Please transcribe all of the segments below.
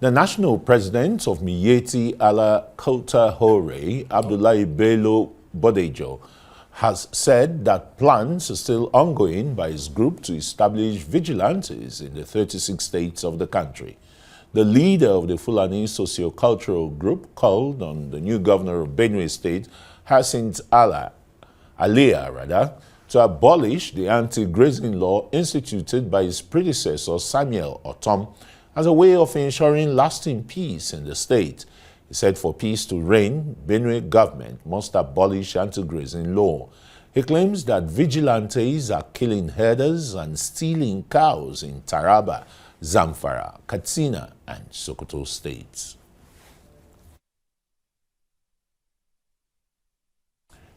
The national president of Miyetti Allah Kota Hore, Abdullahi Bello Bodejo, has said that plans are still ongoing by his group to establish vigilantes in the 36 states of the country. The leader of the Fulani socio-cultural group called on the new governor of Benue State, Hyacinth Alia, to abolish the anti-grazing law instituted by his predecessor Samuel Othman as a way of ensuring lasting peace in the state. He said for peace to reign, Benue government must abolish anti-grazing law. He claims that vigilantes are killing herders and stealing cows in Taraba, Zamfara, Katsina, and Sokoto states.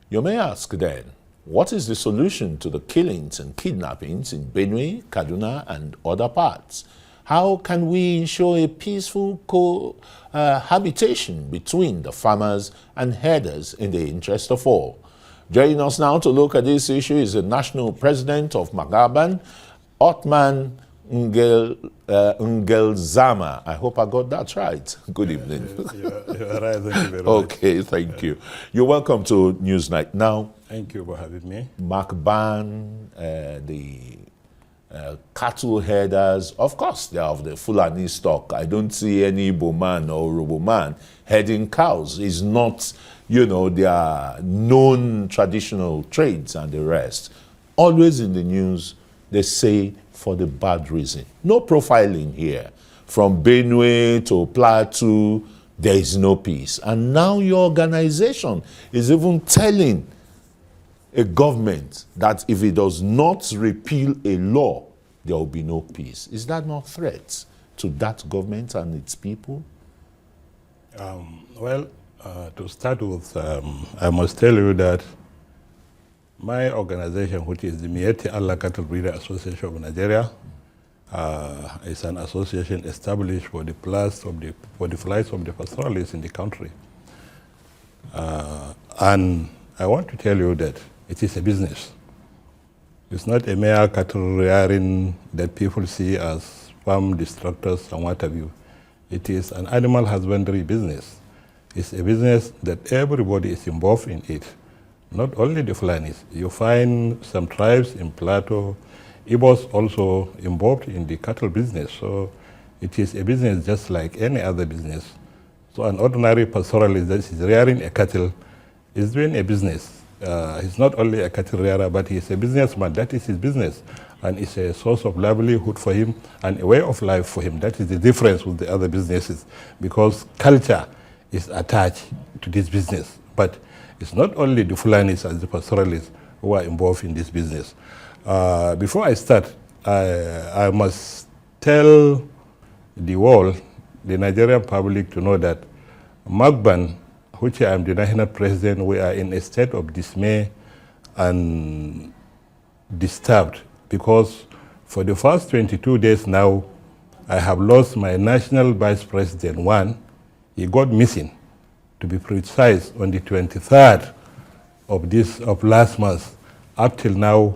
You may ask then, what is the solution to the killings and kidnappings in Benue, Kaduna, and other parts? How can we ensure a peaceful cohabitation between the farmers and herders in the interest of all? Joining us now to look at this issue is the national president of MACBAN, Othman Ngelzarma. I hope I got that right. Good evening. You're right. Thank you very much. Okay, thank you. You're welcome to Newsnight. Now, thank you for having me. MACBAN, the cattle herders, of course, they are of the Fulani stock. I don't see any Igbo man or Yoruba man herding cows. It's not, their known traditional trades and the rest. Always in the news, they say for the bad reason. No profiling here. From Benue to Plateau, there is no peace. And now your organization is even telling a government that if it does not repeal a law, there will be no peace. Is that not a threat to that government and its people? To start with, I must tell you that my organization, which is the Miyetti Allah Cattle Breeder Association of Nigeria, is an association established for the flights of the pastoralists in the country. And I want to tell you that it is a business. It's not a mere cattle rearing that people see as farm destructors and what have you. It is an animal husbandry business. It's a business that everybody is involved in it, not only the Fulanis. You find some tribes in Plateau, Igbos also involved in the cattle business. So it is a business just like any other business. So an ordinary pastoralist that is rearing a cattle is doing a business. He's not only a cattle rearer, but he's a businessman. That is his business. And it's a source of livelihood for him and a way of life for him. That is the difference with the other businesses, because culture is attached to this business. But it's not only the Fulanis and the pastoralists who are involved in this business. Before I start, I must tell the world, the Nigerian public, to know that MACBAN, which I am the national president, we are in a state of dismay and disturbed, because for the first 22 days now, I have lost my national vice president. One, he got missing, to be precise, on the 23rd of last month. Up till now,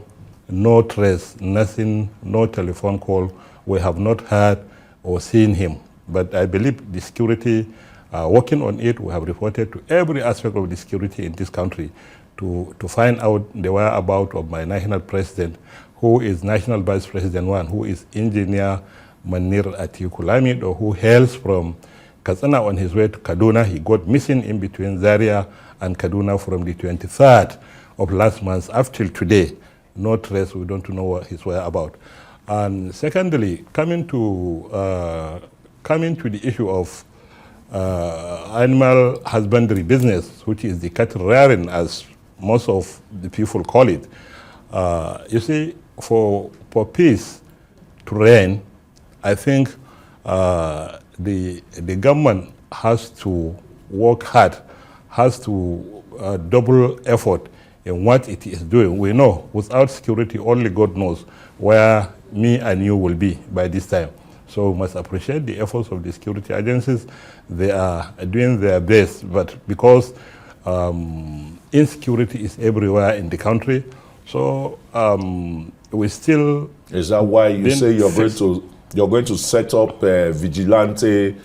no trace, nothing, no telephone call. We have not heard or seen him. But I believe the security working on it. We have reported to every aspect of the security in this country to find out the whereabouts of my national president, who is national vice president one, who is engineer Manir Atikulami, or who hails from Katsina on his way to Kaduna. He got missing in between Zaria and Kaduna from the 23rd of last month up till today. No trace, we don't know his whereabouts. And secondly, coming to the issue of animal husbandry business, which is the cattle rearing, as most of the people call it. You see, for peace to reign, I think the government has to work hard, has to double effort in what it is doing. We know without security, only God knows where me and you will be by this time. So we must appreciate the efforts of the security agencies. They are doing their best, but because insecurity is everywhere in the country, so we still... Is that why you say you're going to You're going to set up vigilante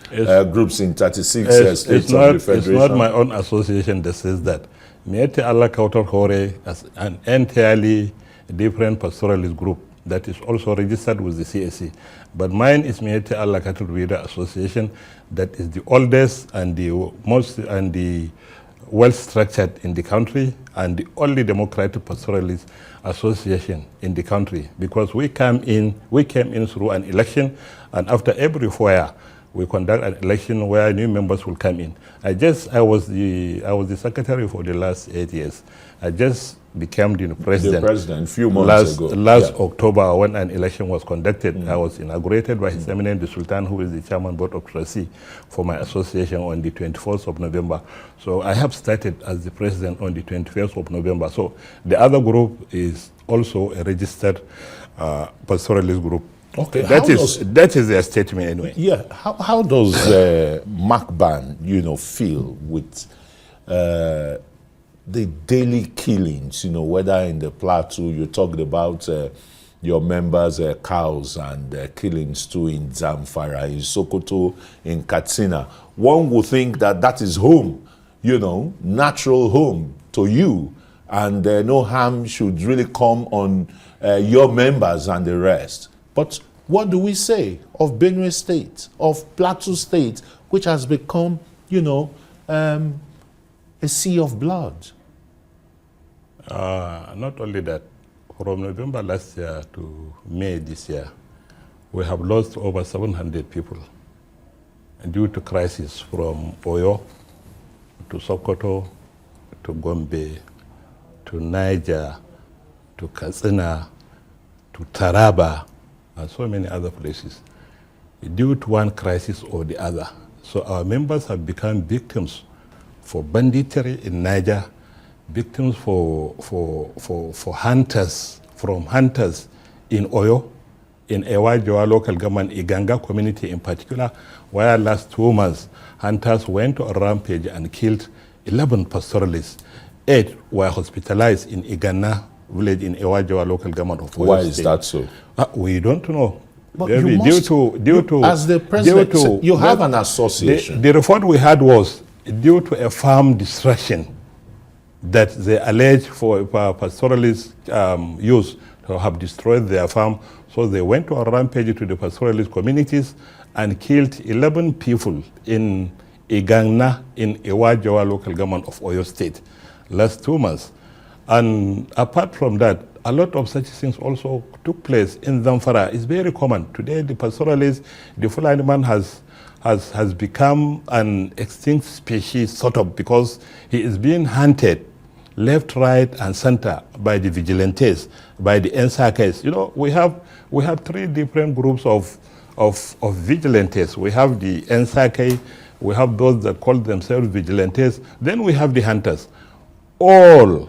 groups in 36 states of the Federation? It's not my own association that says that. Miete Allah Kautar Hore as an entirely different pastoralist group that is also registered with the CAC. But mine is Miete Allah Cattle Breeder Association, that is the oldest and the most and the well structured in the country, and the only democratic pastoralist association in the country, because we came in through an election, and after every 4 years we conduct an election where new members will come in. I was the secretary for the last 8 years. I just became the president. The president a few months ago. Last October, when an election was conducted, I was inaugurated by His Eminence the Sultan, who is the chairman board of trustees for my association, on the 24th of November. So I have started as the president on the 21st of November. So the other group is also a registered pastoralist group. Okay, that is their statement anyway. Yeah, how does MACBAN, feel with the daily killings? Whether in the plateau, you talked about your members' cows and killings too in Zamfara, in Sokoto, in Katsina. One would think that is home, natural home to you, and no harm should really come on your members and the rest. But what do we say of Benue State, of Plateau State, which has become, a sea of blood? Not only that, from November last year to May this year, we have lost over 700 people due to crisis, from Oyo to Sokoto to Gombe to Niger to Katsina to Taraba and so many other places, due to one crisis or the other. So our members have become victims for banditry in Niger, victims for hunters, from hunters in Oyo, in Ewajoa local government, Iganga community in particular, where last 2 months, hunters went on a rampage and killed 11 pastoralists. 8 were hospitalized in Igana village in Ewajoa local government of Oyo Why State. is that so? We don't know. But as the president, you have an association. The report we had was due to a farm destruction that they allege for pastoralist use to have destroyed their farm. So they went to a rampage to the pastoralist communities and killed 11 people in Igangna in Ewajoa local government of Oyo State last 2 months. And apart from that, a lot of such things also took place in Zamfara. It's very common. Today, the pastoralist, the Fulani man has become an extinct species, sort of, because he is being hunted left, right, and center by the vigilantes, by the Ensakes. We have 3 different groups of vigilantes. We have the Ensake, we have those that call themselves vigilantes, then we have the hunters. All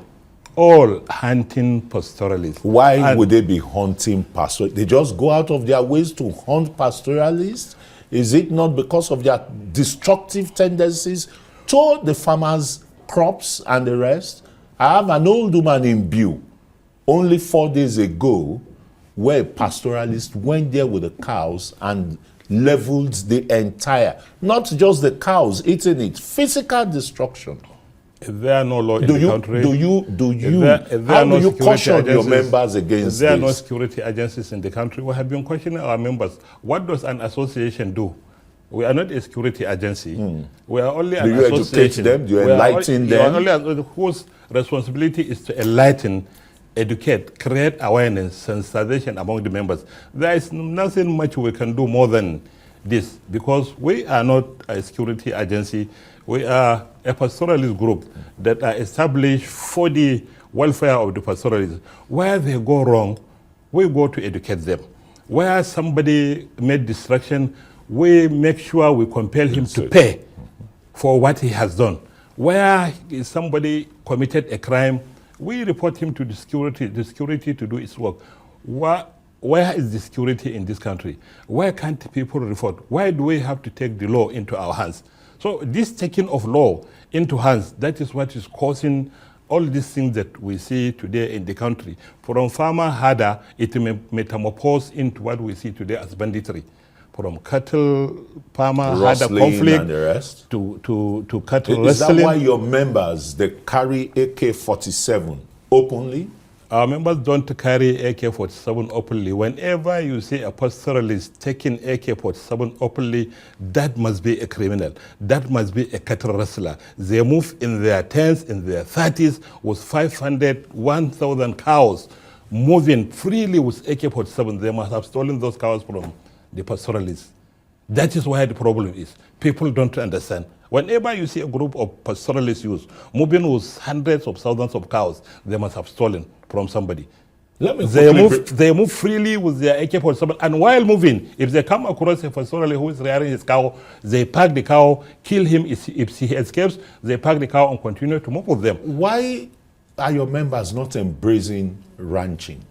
hunting pastoralists. Why would they be hunting pastoralists? They just go out of their ways to hunt pastoralists? Is it not because of their destructive tendencies to the farmers' crops and the rest? I have an old woman in Biu, only 4 days ago, where a pastoralist went there with the cows and leveled the entire, not just the cows eating it, physical destruction. Is there no law in the country? How do you caution your members against this? There are no security agencies in the country. We have been questioning our members. What does an association do? We are not a security agency. We are only an association. Do you educate them? Do you enlighten them? Whose responsibility is to enlighten, educate, create awareness, sensitization among the members. There is nothing much we can do more than this, because we are not a security agency. We are a pastoralist group that are established for the welfare of the pastoralists. Where they go wrong, we go to educate them. Where somebody made destruction, we make sure we compel him to pay for what he has done. Where somebody committed a crime, we report him to the security to do its work. Where is the security in this country? Why can't people report? Why do we have to take the law into our hands? So this taking of law into hands, that is what is causing all these things that we see today in the country, from farmer herder, it metamorphosed into what we see today as banditry. From cattle farmer herder conflict and the rest. to cattle Is wrestling. that why your members, they carry AK-47 openly? Our members don't carry AK-47 openly. Whenever you see a pastoralist taking AK-47 openly, that must be a criminal. That must be a cattle wrestler. They move in their 10s, in their 30s, with 500, 1,000 cows, moving freely with AK-47. They must have stolen those cows from the pastoralists. That is why the problem is. People don't understand. Whenever you see a group of pastoralist youths moving with hundreds of thousands of cows, they must have stolen from somebody. They move freely with their AK-47, and while moving, if they come across a pastoralist who is rearing his cow, they pack the cow, kill him if he escapes, they pack the cow and continue to move with them. Why are your members not embracing ranching?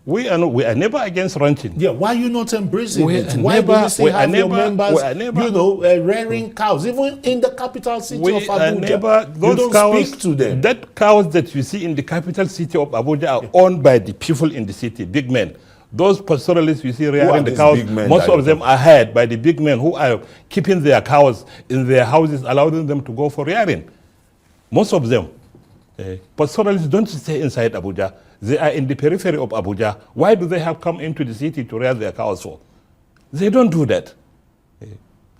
We are never against ranching. Yeah, why are you not embracing it? Why do you still have your members, rearing cows, even in the capital city of Abuja? Those you don't cows, speak to them. That cows that you see in the capital city of Abuja are owned by the people in the city, big men. Those pastoralists you see rearing the cows, most of them are hired by the big men who are keeping their cows in their houses, allowing them to go for rearing. Most of them. Pastoralists don't stay inside Abuja. They are in the periphery of Abuja. Why do they have come into the city to rear their cows for? They don't do that.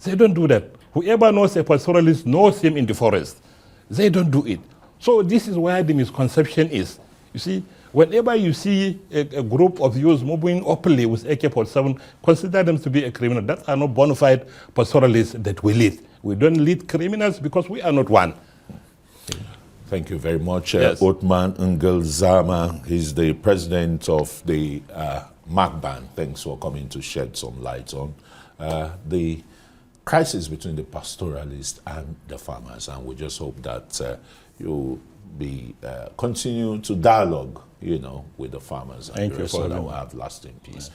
They don't do that. Whoever knows a pastoralist knows him in the forest. They don't do it. So this is where the misconception is. You see, whenever you see a group of youths moving openly with AK-47, consider them to be a criminal. That are not bona fide pastoralists that we lead. We don't lead criminals because we are not one. Thank you very much. Yes. Othman Ngelzarma, he's the president of the MACBAN. Thanks for coming to shed some light on the crisis between the pastoralists and the farmers. And we just hope that you'll be continue to dialogue, with the farmers. Thank you so for that that. we'll have lasting peace.